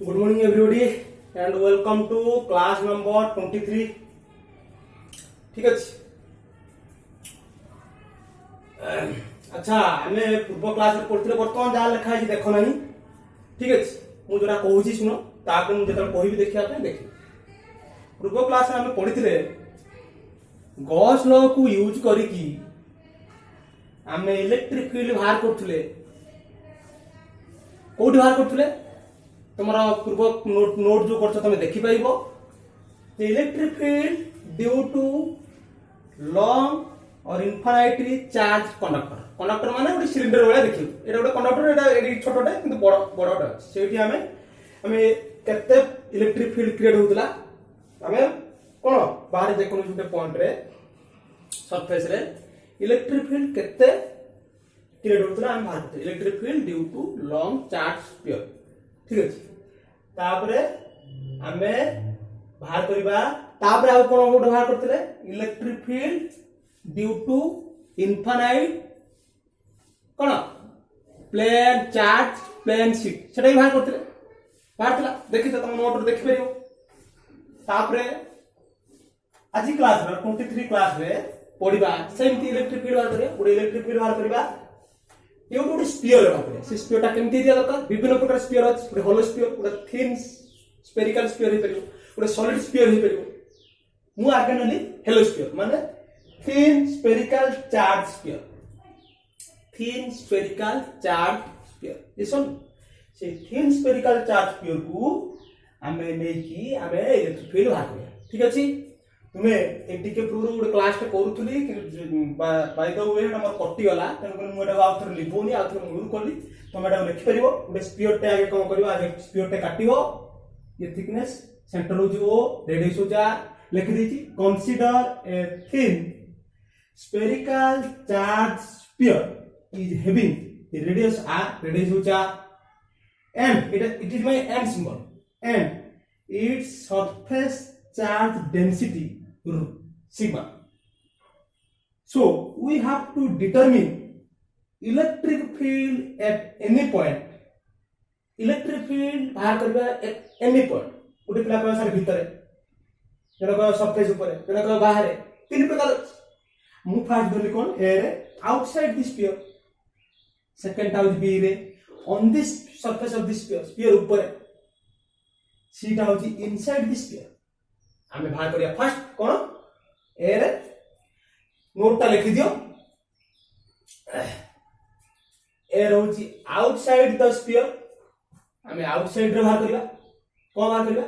Good morning everybody and welcome to class number 23. ठीक अछि अच्छा आमे पूर्व क्लास रे पढ़थिले वर्तमान जा लिखा है देखो नाही ठीक अछि मु जोरा कहूची सुनो तापर मु जेतल कहबी देखिया पे देखि पूर्व क्लास रे आमे पढ़िथिले गॉस लॉ को यूज करिकी आमे इलेक्ट्रिक फील्ड बाहर करथिले कोठी बाहर करथिले तुम्हारा पूर्व नोट जो करछ तमे देखि पाइबो the electric field due to long or infinitely charge conductor माने ଗୋଟେ सिलिंडर वाला देखियो एटा ଗୋଟେ कंडक्टर एटा एडी छोटोटे किंतु बड़टा सेठी हमें केते इलेक्ट्रिक फील्ड क्रिएट होतला हमें कोन बाहर देखनो जुटे पॉइंट रे सरफेस रे इलेक्ट्रिक फील्ड केते क्रिएट होतला हम बाहर करते electric field due to long charge sphere ठीक अछि तापरे हमें बाहर करबा तापरे आ कोन गोटे बाहर करतले electric field due to infinite कोन प्लेन चार्ज प्लेन शीट सेटा बाहर करतले बाहर थला देखि त तुम नोट देखि परियो तापरे आज क्लास रे 23 क्लास रे पढिबा सेमती इलेक्ट्रिक फील्ड बाहर करिया गोटे इलेक्ट्रिक फील्ड बाहर करबा ये गोटे स्फीयर बाहर से स्फीयर ता केमती दिया दरकार विभिन्न प्रकार स्फीयर अछि गोटे होलो स्फीयर गोटे थिन स्फेरिकल स्फीयर हे परियो गोटे सॉलिड स्फीयर हे परियो मु आगे नली हेलो स्फीयर माने thin spherical charge sphere thin spherical charge sphere दिसन से थिन स्फेरिकल चार्ज स्फीयर को हमें नेकी हमें इलेक्ट्रिक फील्ड बाहर करिया ठीक अछि तुमे एटी के पूरा गोटे क्लास टे करूथली बाय द वे हमर कटि गला तन को मु एटा आउथर लिबोनी आउथर मुलु करली तमे एटा लिखि परिबो गोटे स्फीयर टे आगे कोन करबो आगे स्फीयर टे काटिबो ये थिकनेस सेंटर हो जो रेडियस हो जा लिखि देछि consider a thin spherical charge sphere is having the radius r radius हो जा and it is my m symbol and its surface charge density sigma. So we have to determine electric field at any point. Electric field बाहर करबा at any point. उठी पिला को सारे भीतर जरा को सरफेस ऊपर जरा को बाहर तीन प्रकार मु फास्ट धरली कोन ए रे outside this sphere second house B रे on this surface of this sphere ऊपर सी टा होची इनसाइड दिस स्फीयर हमें बाहर करिया फर्स्ट कोन ए रे नोट ता लिखि दियो ए रहउची आउटसाइड द स्फीयर हमें आउटसाइड रे बाहर करिया कोन बाहर करिया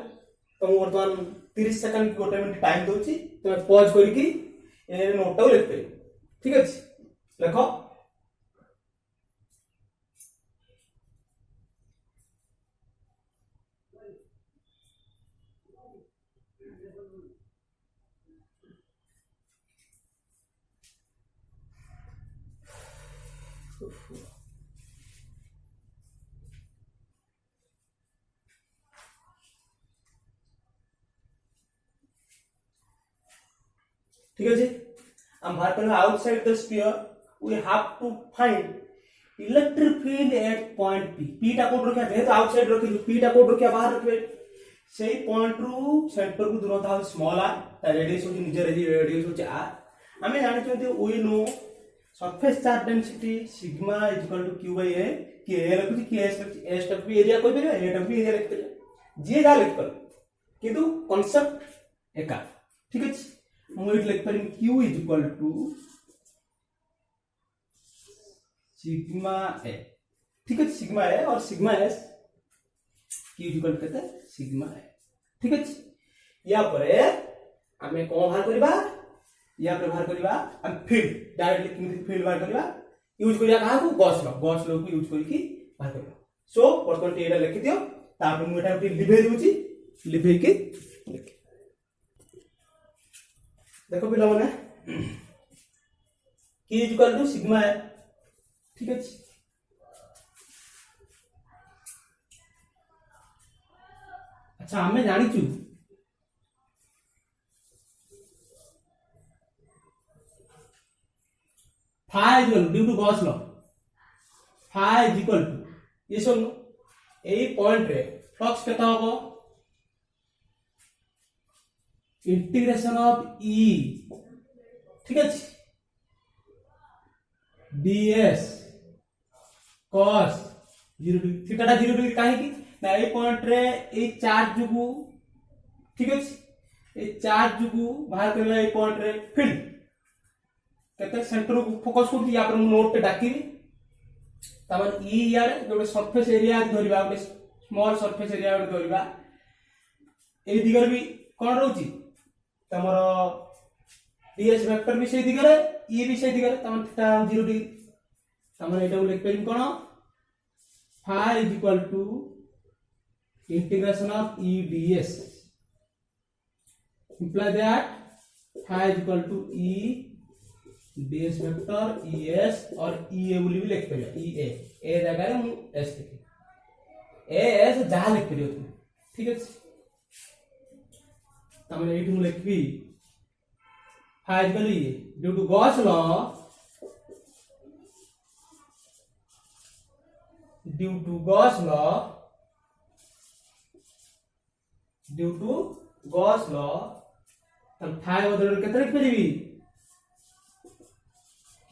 तो वर्तमान 30 सेकंड की गोटे मिनिट टाइम दोची तो पॉज करिकी ए नोट टा लिख पे ठीक अछि लिखो ठीक है जी हम बाहर करना outside the sphere we have to find electric field at point P P टा कोड रखा है तो आउटसाइड रखि पी टा कोड रखिया बाहर रखबे सेही पॉइंट रु सेंटर को दूरता हो स्मॉल आर ता रेडियस हो निजे रेडियस हो आर हमें जानि छथि we know surface charge density sigma is equal to q by a कि a रखि कि s तक भी एरिया कोइ परियो a तक भी एरिया लिख परियो जे जा लिख पर किंतु कांसेप्ट एका ठीक है मु इट लिख परिम q is equal to sigma a ठीक है सिग्मा a और sigma s q is equal करते सिग्मा a ठीक है या परे हमें कोन बाहर करबा या पे बाहर करबा हम फील्ड डायरेक्टली फील्ड बाहर करबा यूज करिया कहा को गॉस लॉ को यूज करके बाहर करबा सो वर्तमान एटा लिखि दियो तापर मु एटा लिभे दोची लिभे के लिख देखो पिला माने q is equal to sigma है ठीक है अच्छा हमें जानी छु phi is equal to due to Gauss law phi is equal to ये सुन ए पॉइंट रे फ्लक्स केता होबो इंटीग्रेशन ऑफ ई ठीक अछि ds cos 0 degree theta 0 degree काहे की ना ए पॉइंट रे ए चार्ज जुगु ठीक अछि ए चार्ज जुगु बाहर करले ए पॉइंट रे फील्ड केते सेंटर को फोकस करती या पर नोट पे डाकी तमन ई यार गोटे सरफेस एरिया धरिबा गोटे स्मॉल सरफेस एरिया गोटे धरिबा ए दिगर भी कोन रहउची तमरो ds वेक्टर भी से दिगरे ई भी से दिगरे तमन थीटा 0 डिग्री तमन एटा लिख परिम कोन phi is equal to integration of e ds imply that phi is equal to e ds vector es और ea बोली भी लिख परियो ea ए जगह रे मु s लिखि as जहां लिख परियो तुम ठीक है तमन एठी मु लिखबी phi is equal to e due to Gauss law due to Gauss law तब phi बदल केते लिख परिबी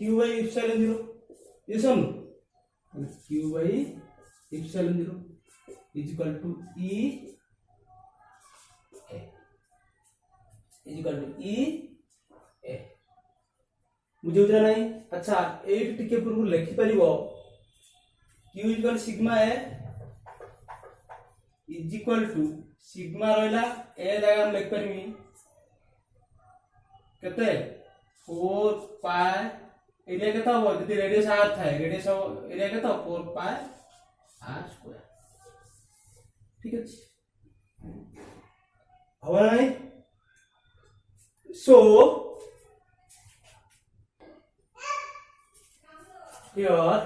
q by epsilon 0 ये सुन q by epsilon 0 is equal to e a is equal to e a मुझे उतरा नहीं अच्छा 8 टिके पूर्व लिखि परिबो q equal sigma a is equal to sigma रहला ए जगह हम लिख परमी केते 4 पाई एरिया केता हो यदि रेडियस r था radius area केता 4 pi r square ठीक है हवा नहीं सो here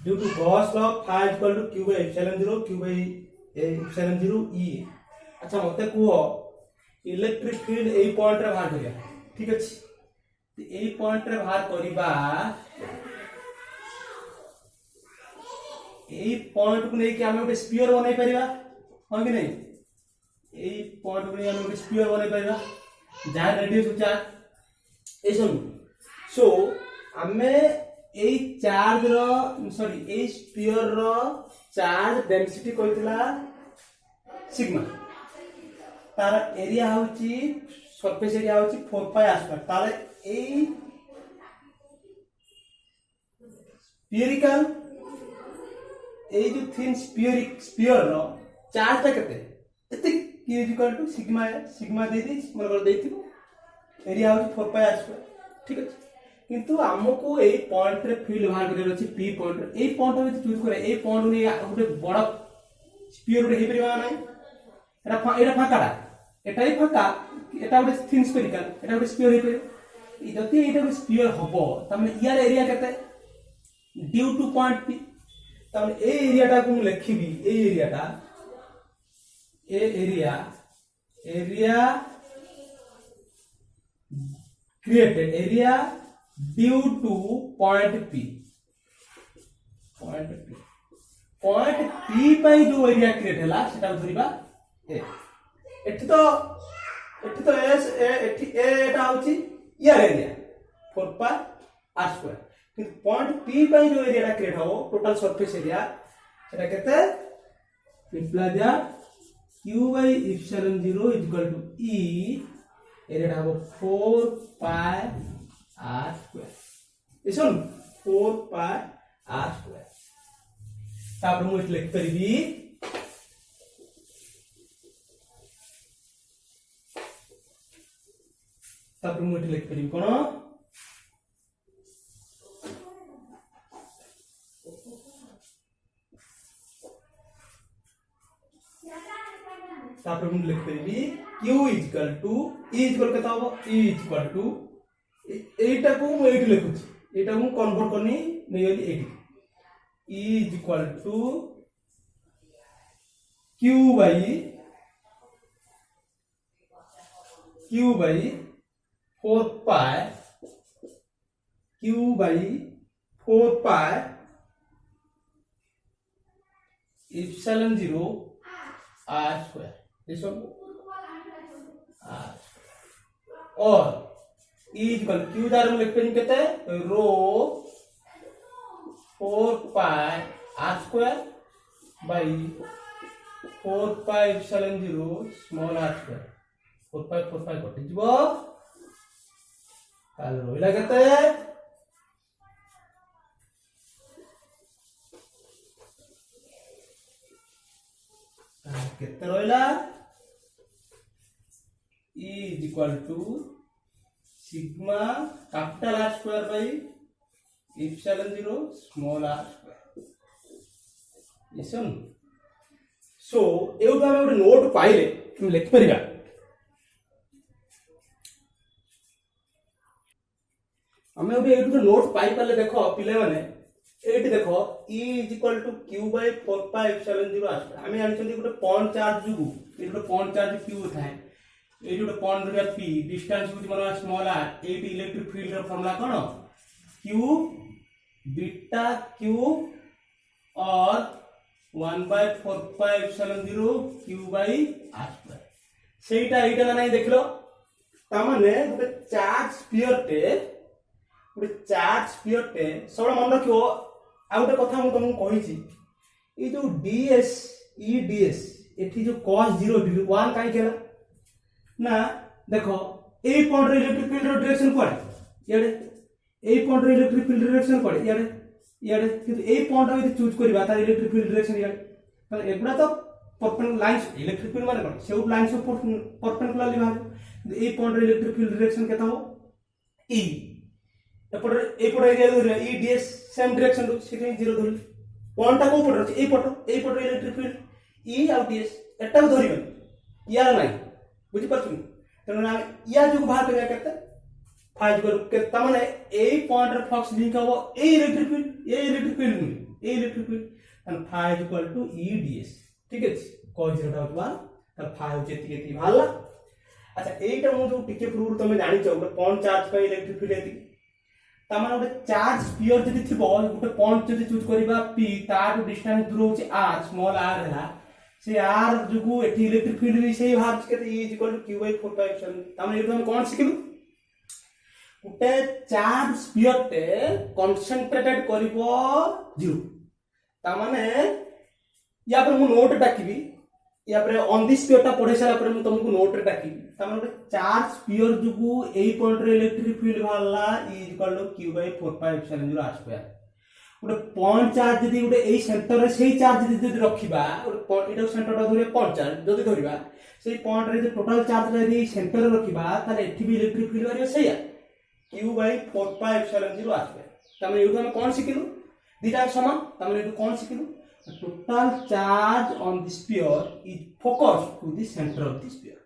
due to Gauss law phi is equal to q by epsilon 0 q by epsilon 0 e अच्छा मते कुहो इलेक्ट्रिक फील्ड ए पॉइंट रे बाहर करिया ठीक अछि तो ए पॉइंट रे बाहर करिबा ए पॉइंट को नै कि हम एक स्फीयर बनै परिबा हो कि नै ए पॉइंट को नै हम एक स्फीयर बनै परिबा जहां रेडियस उचा ए सुन सो हमें ए चार्ज रो सॉरी ए स्फीयर रो चार्ज डेंसिटी कोइतला सिग्मा तार एरिया होची सरफेस एरिया होची 4 पाई r स्क्वायर तार ए स्फीयरिकल ए जो थिन स्फीयर रो चार्ज ता केते एते q इक्वल टू सिग्मा दे दी मन कर देथिबो एरिया होची 4 पाई r स्क्वायर ठीक है किंतु हमको ए पॉइंट रे फील्ड बाहर करे अछि p पॉइंट ए पॉइंट में चूज करे ए पॉइंट ने गोटे बड़ स्फीयर रे हे परिबा नै एटा फाकाडा एटा ही फाका एटा गोटे थिन स्फीयरिकल एटा गोटे स्फीयर हे परिबो जति एटा गोटे स्फीयर हबो तमने यार एरिया केते ड्यू टू पॉइंट p तमने ए एरिया टा को लिखिबी ए area created area due to point p पे जो एरिया क्रिएट हैला सेटा धरिबा ए एठी तो एस एठी ए एटा होची यार एरिया 4 पाई r स्क्वायर कि पॉइंट p पे जो एरिया क्रिएट हो टोटल सरफेस एरिया सेटा केते imply that q by epsilon 0 is equal to e area हो 4 पाई r स्क्वायर इसन 4 पाई r स्क्वायर तापर मु लिख परिबी तापर मु लिख परिबी कोन तापर मु लिख परिबी q equal to e equal केता हो e इक्वल टू एटा को मु एठी लिखुची एटा मु कन्वर्ट करनी नेयली एठी e is equal to q by 4 pi epsilon 0 R square, this one R, और ई इक्वल क्यू दार में लिखते हैं कितने रो 4 pi R square by 4 pi epsilon 0 small R square, 4 pi कटि जीवो ताल रोइला केते केते रोइला E is equal to sigma capital R square by epsilon 0 small r square. Listen. So, एवढा हमें ଗୋଟେ नोट पाइले हम लिख परिबा हमें ଗୋଟେ ଏଇଠୁ ନୋଟ ପାଇ ପାରିଲେ ଦେଖ ପିଲାମାନେ ଏଇଠି ଦେଖ E is equal to Q by 4 pi epsilon 0 r square ଆମେ ଜାଣିଛନ୍ତି ଗୋଟେ पॉइंट चार्ज जुगु ଏଇଠି ଗୋଟେ पॉइंट चार्ज Q ଥାଏ एटी गोटे पॉइंट धरिया पी डिस्टेंस होती मन स्मॉल आर एटी इलेक्ट्रिक फील्ड रो फॉर्मूला कोन क्यू बीटा क्यू और 1/4 pi epsilon 0 q by r square सेटा एटा ना देखलो ता माने गोटे चार्ज स्फीयर टे सब मन रखियो आ गोटे कथा मु तुमको कहिची ई जो डीएस ई डीएस एठी जो cos 0 1 काई केला ना देखो ए पॉइंट रे इलेक्ट्रिक फील्ड रो डायरेक्शन कोड याडे ए पॉइंट रे इलेक्ट्रिक फील्ड डायरेक्शन कोड याडे किंतु ए पॉइंट रे चूज करबा तार इलेक्ट्रिक फील्ड डायरेक्शन याडे त एगुडा तो परपेंडिकुलर लाइंस इलेक्ट्रिक फील्ड माने कोन से लाइंस ऑफ परपेंडिकुलरली बाहर ए पॉइंट रे इलेक्ट्रिक फील्ड डायरेक्शन केता हो ई एपट एरिया धरले ई डीएस सेम डायरेक्शन रो सेठी 0 धरले पॉइंट ता को पट ए पट इलेक्ट्रिक फील्ड ई आ डीएस एटा को धरिबे यार नाही बुझी पाछुनी तेना या जो बाहर कर करते फाइज के तमने ए पॉइंट रे फ्लक्स लिंक हो ए electric field and phi equal to E DS ठीक है cos 0 डाउट 1 त फाइज जेती भाला अच्छा एटा मु जो टिके पूर्व तमे जानि छ ଗୋଟେ पॉइंट चार्ज पे इलेक्ट्रिक फील्ड एती तमने ଗୋଟେ चार्ज स्फीयर जदी थिबो ଗୋଟେ पॉइंट जदी चूज करबा p तार डिस्टेंस दूर होची r स्मॉल r है से आर जुगु एठी इलेक्ट्रिक फील्ड भी सही भाग के E is equal to Q by 4 pi epsilon Tame एठो हम कोन सिखिलु उटे चार्ज स्फीयर टे कंसंट्रेटेड करिवो 0 ता माने या पर मु नोट डाकिबी या पर ऑन दिस स्फीयर ता पढे सारा पर मु तुमको नोट रे डाकिबी ता माने चार्ज स्फीयर जुगु ए पॉइंट रे इलेक्ट्रिक फील्ड भाला E is equal to Q by 4 pi epsilon 0 r square गोटे पॉइंट चार्ज जदी गोटे एई सेंटर रे सेही चार्ज जदी रखिबा गोटे एटा सेंटर टा धरे पॉइंट चार्ज जदी धरिबा सेही पॉइंट रे जे टोटल चार्ज रे सेंटर रे रखिबा तार एठी भी इलेक्ट्रिक फील्ड आरियो सेया q by 4 pi epsilon 0 आसबे तमे एठु हम कोन सिखिलु दिटा समान तमे एठु कोन सिखिलु total charge on the sphere is focused to the centre of the sphere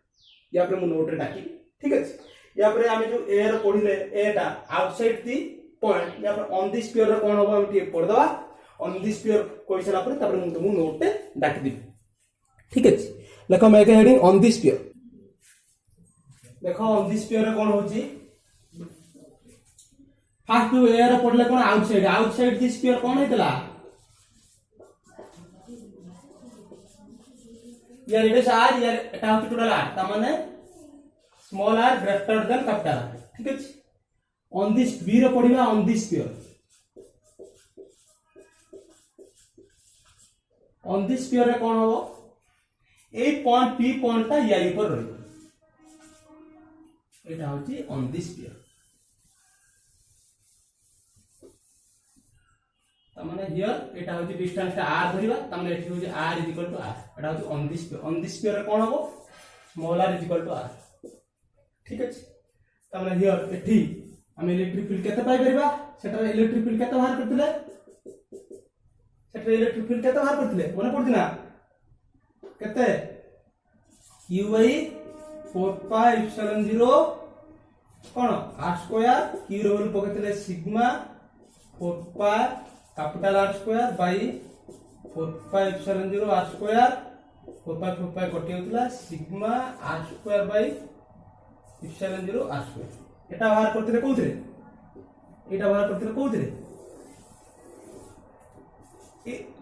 या पर मु नोट रे डाकी ठीक अछि या पर हम जो air पढिले Etah outside the point या पर ऑन द स्फीयर कोन होबा हम टी पढ दवा ऑन द स्फीयर कोइ सला पर तापर मु तुमु नोट पे डाकी देबी ठीक अछि देखो मैं के हेडिंग ऑन द स्फीयर देखो ऑन द स्फीयर कोन होची फर्स्ट टू एयर पढले कोन आउटसाइड द स्फीयर कोन हेतला यार इट इज आर यार एटा होची टोटल आर त माने small r greater than capital R ठीक अछि on this v row पढिबा on this sphere रे कोन हो ए पॉइंट p पॉइंट ता या ऊपर रहइबो एटा होची on this sphere त माने हियर एटा होची डिस्टेंस ता r धरिबा त माने एठी होची r = r एटा होची on this sphere रे कोन हो स्मॉल r = r ठीक अछि त माने हियर एठी हम इलेक्ट्रिक फील्ड केते पाई परबा सेटर इलेक्ट्रिक फील्ड केते बाहर करथिले मने पड़ती ना केते q by 4 pi epsilon 0 कोन r स्क्वायर q रो वैल्यू पकेतले sigma 4 pi capital R square by 4 pi epsilon 0 r square 4 pi कटि होतला sigma r square by epsilon 0 r square एटा बाहर करथिले कोउथरे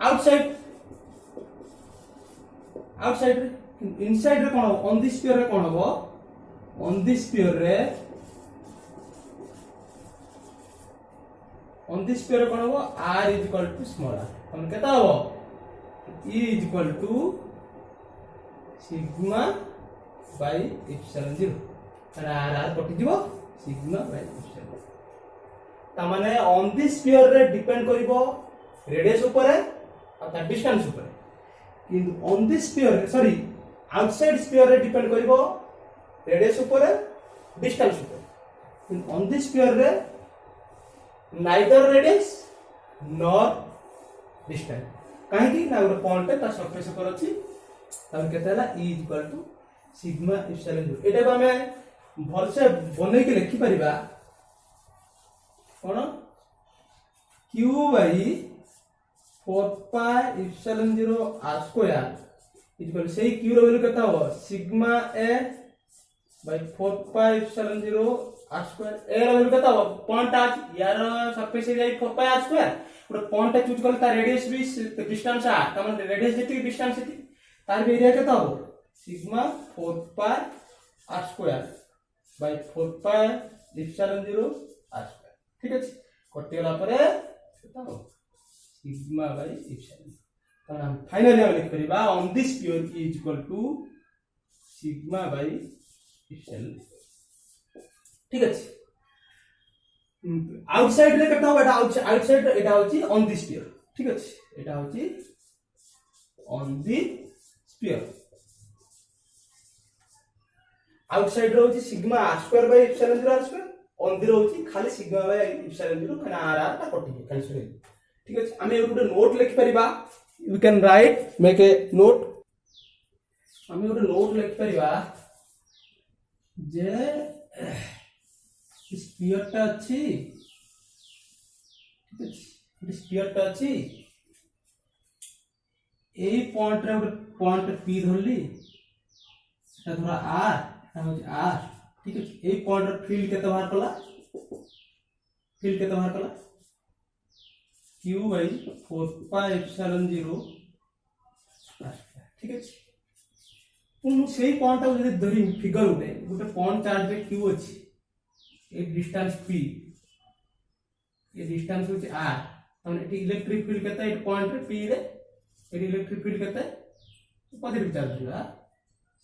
आउटसाइड आउटसाइड रे इनसाइड रे कोन हो ऑन द स्फीयर रे कोन हो ऑन द स्फीयर रे कोन हो r is equal to small r हम केता हो e is equal to sigma by epsilon 0 तारा r कटि दिबो सिग्मा बाय एप्सिलॉन ता माने ऑन द स्फीयर रे डिपेंड करिवो रेडियस ऊपर आ ता डिस्टेंस ऊपर किंतु on the sphere sorry outside sphere रे डिपेंड करिवो रेडियस ऊपर डिस्टेंस ऊपर किंतु ऑन द स्फीयर रे neither radius nor distance काहे कि ना एक पॉइंट ता सरफेस ऊपर अछि तब केते हला e equal to sigma epsilon 0 एटा को हमें भल से बनै के लिखि परिबा कोन q by 4 pi epsilon 0 r square equal से q रो वैल्यू केता हो sigma a by 4 pi epsilon 0 r square a रो वैल्यू केता हो पॉइंट आज यार surface area 4 pi r square ଗୋଟେ पॉइंट चूज करले ता रेडियस भी डिस्टेंस r त माने रेडियस जेती डिस्टेंस जेती तार भी एरिया केता हो sigma 4 pi r square by 4 pi epsilon 0 r square ठीक अछि कटिला परे केता हो सिग्मा बाय एप्सिलॉन त हम फाइनली हम लिख परिबा on this pure is equal to sigma by epsilon ठीक अछि आउटसाइड रे केता हो एटा आउटसाइड रे एटा होची ऑन दिस स्फीयर ठीक अछि एटा होची ऑन दी स्फीयर आउटसाइड रे होची sigma r square by epsilon 0 r square on the रे होची खाली सिग्मा बाय एप्सिलॉन 0 खाना r r ता कटि कैंसिल हो ठीक अछि हमें एगुटे नोट लिख परिबा we can write make a note हमें एगुटे नोट लिख परिबा जे स्फीयर टा अछि ठीक अछि स्फीयर टा अछि एई पॉइंट रे पॉइंट p धरली सेटा धरा r एटा हो r ठीक अछि एई पॉइंट रे फील्ड केते बाहर कला q बाय 4 पाई एप्सिलॉन 0 ठीक अछि पुन सेई पॉइंट टा जदि धरि फिगर उठे पॉइंट चार्ज रे q अछि एक डिस्टेंस p ये डिस्टेंस होची r हमने एटी इलेक्ट्रिक फील्ड कहता है पॉइंट रे p रे एटी इलेक्ट्रिक फील्ड कहता है पॉजिटिव चार्ज होगा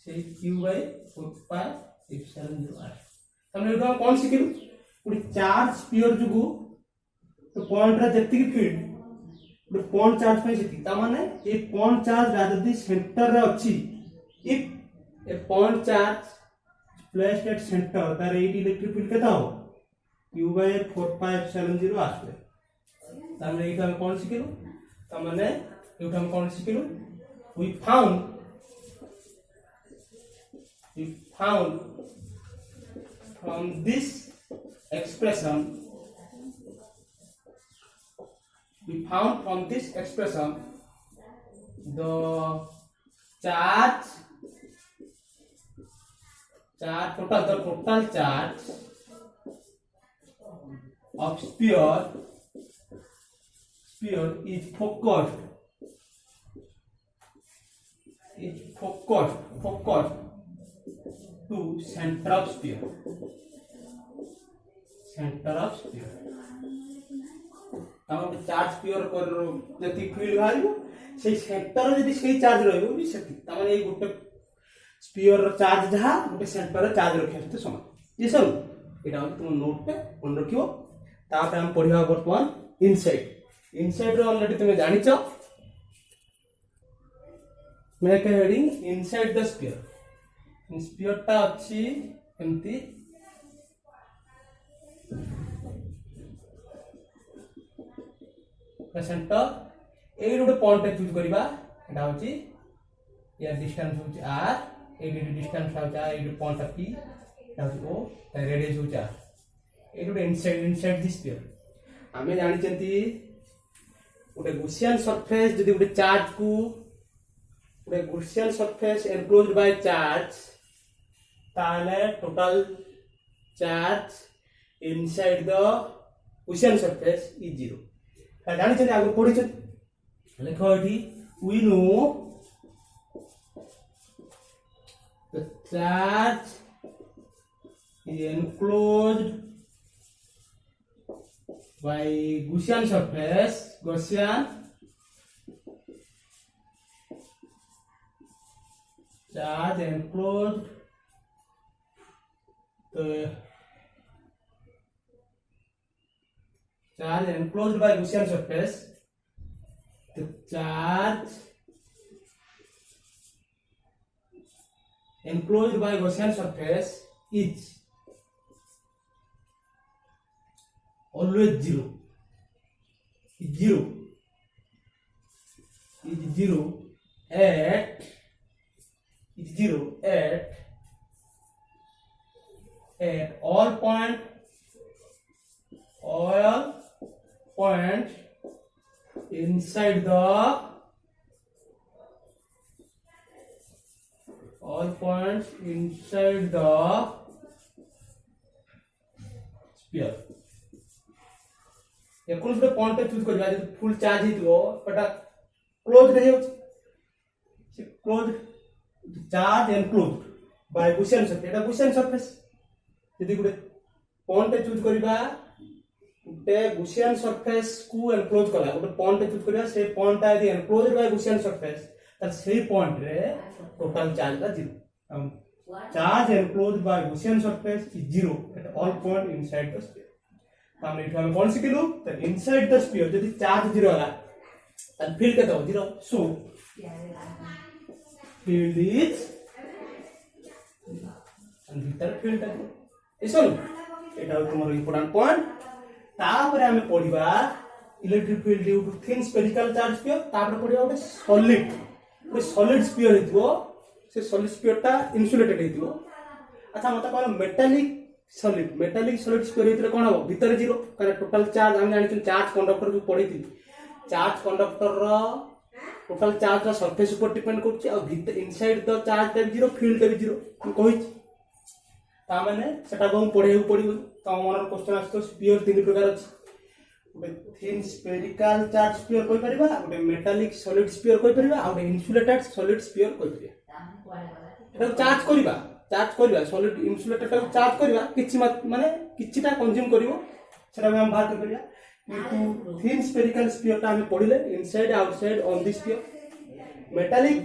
से q by 4 pi epsilon 0 r हमने एटा कोन सिखिलु पुरी चार्ज स्फीयर जुगु तो पॉइंट रे जति की फील्ड पॉइंट चार्ज पे सिखि ता माने ए पॉइंट चार्ज राजदी सेंटर रे अछि if A point charge placed at center तार एटी इलेक्ट्रिक फील्ड केता हो q by 4 pi epsilon 0 r square तामने एटा हम कोन सिखिलु त माने एटा हम कोन सिखिलु we found from this expression the total charge of sphere is focused to center of sphere ताम charge sphere कर जति फील्ड भाइबो से सेंटर जति से चार्ज रहइबो भी सेति त माने ए गुटे स्फीयर चार्ज जहा गोटे सेंटर चार्ज रखे सहित समान ये सब एटा तुम नोट पे मन रखियो तापर हम पढिबा वर्तमान इनसाइड रे ऑलरेडी तुम जानिचो make a heading inside the sphere ता अछि एम्ति सेंटर ए गोटे पॉइंट चूज करबा एटा होची या डिस्टेंस होची r ए डिस्टेंस होचा ए पॉइंट ऑफ p ओ रेडियस होचा ए गोटे इनसाइड दिस स्फीयर हमें जानि चंती गोटे गॉसियन सरफेस जदी गोटे चार्ज को गोटे Gaussian surface enclosed by charge ताले total charge inside the Gaussian surface is 0 जानि चंती आगु पढि छ लेखो एठी we know charge is enclosed by Gaussian surface. Gaussian charge enclosed charge enclosed by Gaussian surface. The charge enclosed by Gaussian surface is always zero. Is zero at all point inside the all points inside the sphere. ये कौन से point पे choose करबा जे full charge हितबो एटा close रहे हो से close charge enclosed bye Gaussian surface. एटा Gaussian surface यदि गुटे point पे चूज करबा गुटे Gaussian surface को एनक्लोज कला गुटे पॉइंट पे चूज करबा से पॉइंट यदि एनक्लोज्ड बाय Gaussian surface त सेही पॉइंट रे टोटल चार्ज का zero. Charge enclosed bye Gaussian surface is zero at all point inside the sphere. हमने इठा में कौन सी किलो तो इनसाइड द स्फीयर यदि चार्ज जीरो होला त फील्ड केते हो जीरो. सो फील्ड इज भीतर फील्ड एसो एटा तुमरो इंपोर्टेंट पॉइंट. तापर हमें पढिबा electric field due to thin spherical charge sphere. तापर पढिबा ओटे सॉलिड स्फीयर हितबो से सॉलिड स्फीयर ता इन्सुलेटेड हितबो. अच्छा मत कहलो मेटालिक सॉलिड स्फीयर हितले कोन हो भीतर जीरो कारण टोटल चार्ज हम जानि चार्ज कंडक्टर को पढी थी. चार्ज कंडक्टर रो टोटल चार्ज रा सरफेस ऊपर डिपेंड करछि और भीतर इनसाइड द चार्ज ता जीरो फील्ड ता जीरो हम कहि ता माने सेटा को पढे पडिबो. त हमर क्वेश्चन आस्तो स्फीयर तीन प्रकार अछि. गोटे थिन स्फेरिकल चार्ज स्फीयर कोइ परिबा गोटे मेटालिक सॉलिड स्फीयर कोइ परिबा और इन्सुलेटेड सॉलिड स्फीयर कोइ परिबा. एटा चार्ज करबा सॉलिड इन्सुलेटेड को चार्ज करबा किछि माने किछिटा कंज्यूम करिवो सेटा हम बात कर परिबा. किंतु थिन स्फेरिकल स्फीयर ता हम पढिले inside outside on the sphere. Metallic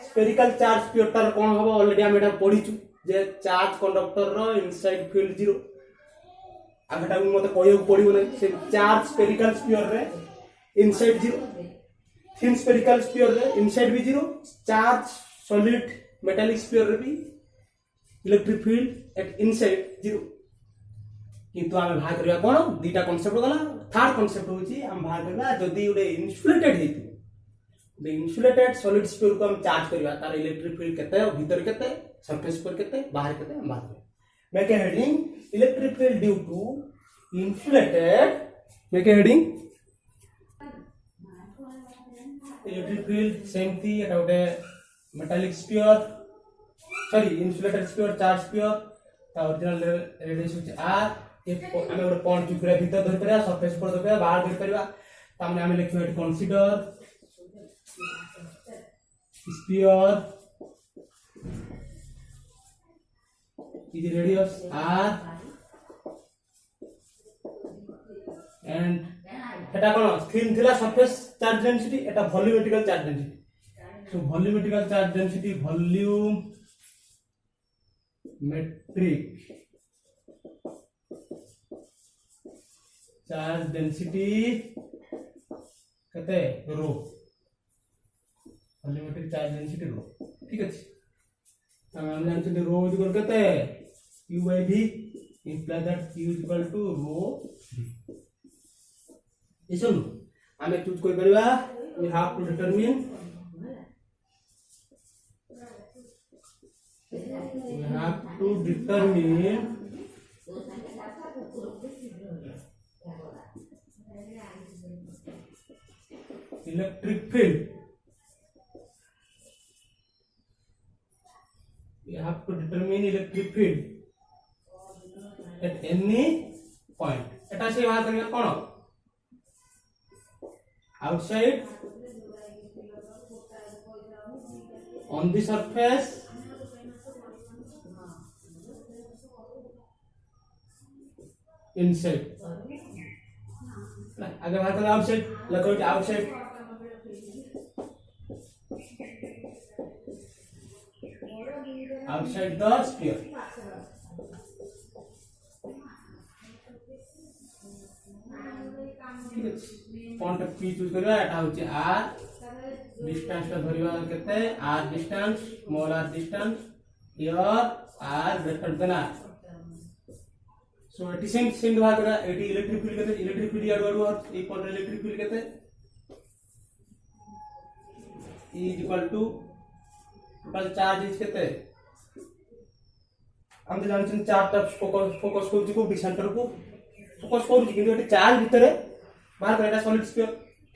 spherical charge sphere ता कोन होबो ऑलरेडी हम एटा पढिचु जे चार्ज कंडक्टर रो इनसाइड फील्ड जीरो. आगटा मते कहयो पडिबो नै से चार्ज स्फेरिकल स्फीयर रे inside zero thin spherical sphere रे इनसाइड भी zero. Charge solid metallic sphere रे भी electric field at inside zero. किंतु हम भाग करबा कोन दीटा कांसेप्ट गला. थर्ड कांसेप्ट होची हम भाग करबा जदी उडे इन्सुलेटेड हेति द इन्सुलेटेड सॉलिड स्फीयर को हम चार्ज करबा तार इलेक्ट्रिक फील्ड केते भीतर केते सरफेस पर केते बाहर केते हम बात करबा. Make a heading electric field due to insulated. Make a heading electric field same थी एटा उडे metallic sphere sorry insulated sphere charge sphere ता ओरिजिनल रेडियस होची r. हमें गोटे पॉइंट चूज करिया भीतर धरि परिया सरफेस पर धरि परिया बाहर धरि परिया. ता माने हमें लिखियो at consider sphere is radius r and एटा कोन थिन थिला सरफेस चार्ज डेंसिटी एटा volumetrical charge density. So volumetrical charge density charge density कहते रो वॉल्यूमेट्रिक चार्ज डेंसिटी रो. ठीक अछि हम जानते रो इक्वल कहते u by v implies that u is equal to rho v. इसो हमें चूज कोइ परिबा we have to determine electric field. We have to determine electric field at any point. एटा से बात करिया कोन outside on the surface inside आगे बाहर कर outside लखो आउटसाइड outside the sphere ठीक है पॉइंट पी चूज करबा एटा होची r डिस्टेंस का धरिबा केते r distance small r distance here r greater than r so eighty same भाग करा एटी इलेक्ट्रिक फील्ड केते इलेक्ट्रिक फील्ड याडू याडू ए पॉइंट इलेक्ट्रिक फील्ड केते E is equal to total charge is केते हम तो जानछन चार्ज फोकस कोची को सेंटर को focus करूची किंतु एटा चार्ज भीतर बाहर कर एटा सॉलिड स्फीयर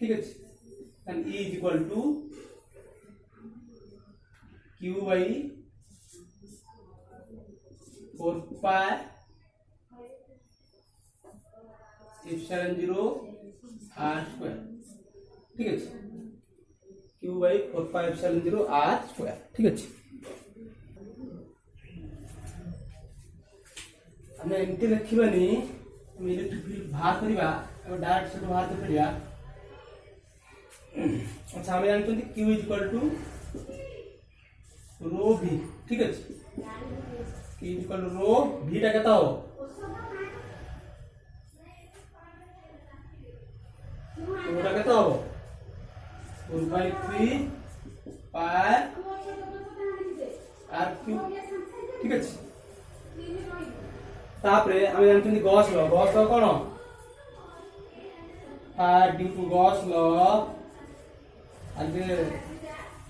ठीक है and E is equal to q by 4 pi epsilon 0 r square ठीक है q by 4 pi epsilon 0 r square ठीक है हमें एमती लिखिबानी हम इलेक्ट्रिक फील्ड बाहर करबा और डायरेक्ट से बाहर कर परिया अच्छा हम जानते हैं q is equal to rho v ठीक है q is equal to rho v टा कहता हो rho टा कहता हो 4/3 pi r cube ठीक है तापरे हम जानते हैं गॉस लॉ कोन ड्यू टू गॉस लॉ आगे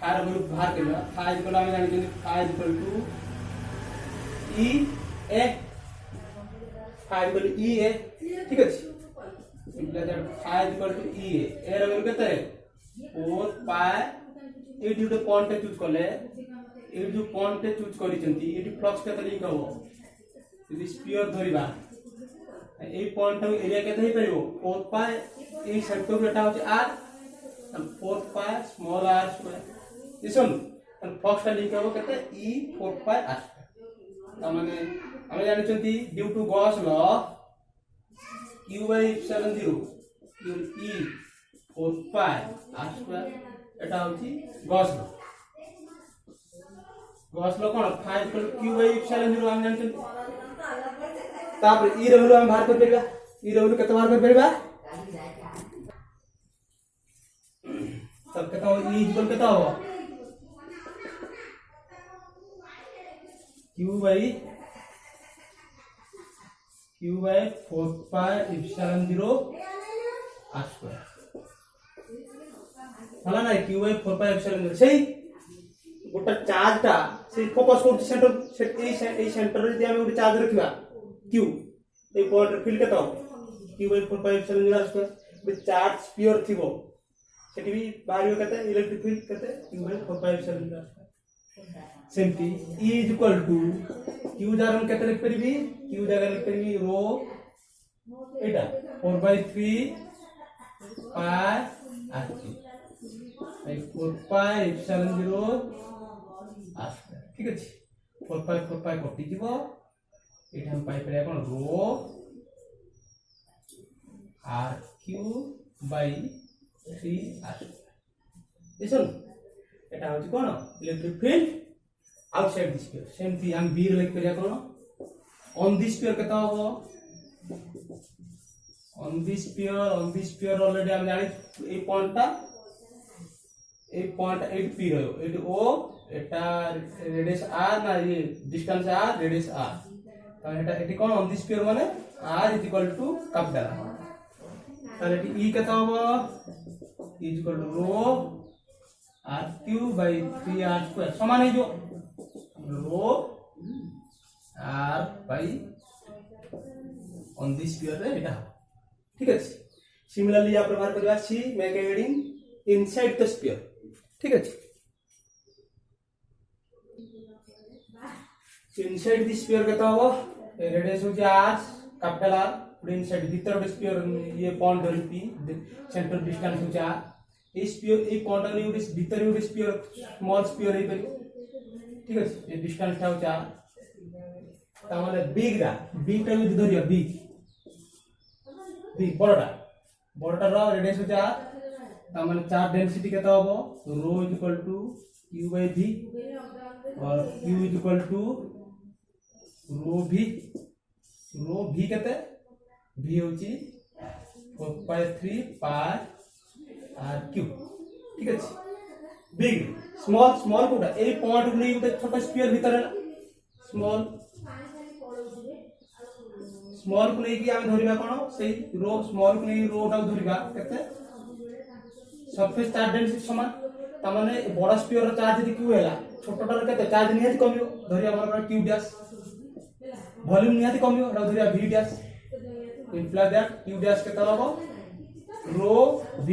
फार ग्रुप बाहर केला फाइज को हम जानते हैं phi is equal to e a phi is equal to e a ठीक है simple that phi is equal to e a एर वैल्यू केते 4 pi a due to point choose करले ए जो पॉइंट चूज करी चंती एटी फ्लक्स केते लिंक हो यदि स्फीयर धरिबा ए पॉइंट एरिया केते हे परिबो 4 पाई ए सेंटर डेटा होची r and 4 pi small r square इसन and फ्लक्स का लिंक हो केते e 4 pi r त माने हम जानि चंती due to Gauss law q by epsilon 0 e 4 pi r square एटा होची Gauss law cone 5 q by epsilon 0 हम जानि चंती तापर ई रेवल्यू हम बाहर कर परबा ई रेवल्यू केते बाहर कर परबा तब केते हो ई इक्वल केते हो q by 4 pi epsilon 0 r square हला ना q by 4 pi epsilon 0 सेही गोटा चार्ज टा से फोकस को सेंटर ए सेंटर रे हम गोटा चार्ज रखिबा q ए पॉइंट फील्ड केतो q by 4 pi epsilon 0 r square बे चार्ज स्फीयर थिबो सेठी भी बाहर केते इलेक्ट्रिक फील्ड केते q by 4 pi epsilon 0 सेमती E is equal to q जगह हम केते लिख परिबी q जगह लिख परिबी रो एटा 4/3 pi r cube 4 pi epsilon 0 r ठीक अछि 4 pi कटि जीवो एटा हम पाइ परिया कोन रो r cube by 3r इसन एटा होची कोन electric field outside this sphere सेमती हम b रे लिख परिया कोन ऑन दिस स्फीयर केता हो ऑन दिस स्फीयर ऑलरेडी हम जानि ए पॉइंट 8 p रहो एट o एटा रेडियस r ना ये डिस्टेंस r रेडियस r तो एटा एटी कोन ऑन दिस स्फीयर माने r is equal to capital ताले एटी e केता हो is equal to rho r cube by 3r square समान है जो रो r by on this sphere रे एटा ठीक है सिमिलरली आप व्यवहार करबा c make heading inside the sphere ठीक है इनसाइड द स्फीयर केता हो रेडियस हो r कैपिटल R इनसाइड भीतर द स्फीयर ये पॉइंट धरि p सेंटर डिस्टेंस हो r ए स्फीयर ए पॉइंट ने उस भीतर उस स्फीयर स्मॉल स्फीयर है ठीक है ये डिस्टेंस था 4 ता माने बिग टा भी धरिया बिग ভি বড়টার রেডিয়াস হচ্ছে আর তার মানে চার্জ ডেনসিটি কত হবে rho is equal to q by v और q is equal to rho v কত ভি হচ্ছে 4/3 পাই আর কিউ ঠিক আছে বিগ স্মল কোটা এই পয়েন্ট গুলি গোটে ছোট স্ফিয়ার ভিতরে स्मॉल को लेके आमे धरिबा कोन सेही रो स्मॉल को लेके रो टा धरिबा केते सरफेस चार्ज डेंसिटी समान त माने बड़ा स्फियर चार्ज यदि क्यू हैला छोटटार केते चार्ज नियति कमियो धरिया हमर क्यू डैश वॉल्यूम नियति कमियो एटा धरिया v dash imply that Q dash केते हबो रो v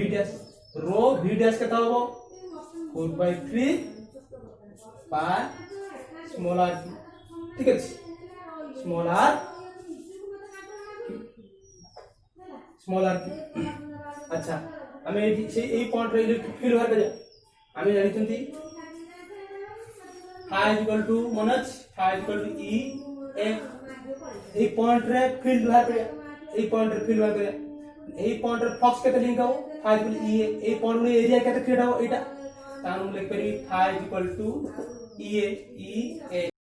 डैश केते हबो 4/3 पाई स्मॉल r ठीक है स्मॉल r अच्छा हमें এই পয়েন্ট রে ইলেকট্রিক ফিল্ড বাহার করে আমি জানিছন্তি ফাই ইকুয়াল টু মনজ phi equal to e f এই পয়েন্ট রে ফিল্ড বাহার করে এই পয়েন্ট রে ফিল্ড বাহার করে এই পয়েন্ট রে ফ্লাক্স কেতে লিংক হবো ফাই ইকুয়াল ই এই পয়েন্ট রে এরিয়া কেতে ক্রিয়েট হবো এটা তার লিখ পারি phi equal to E A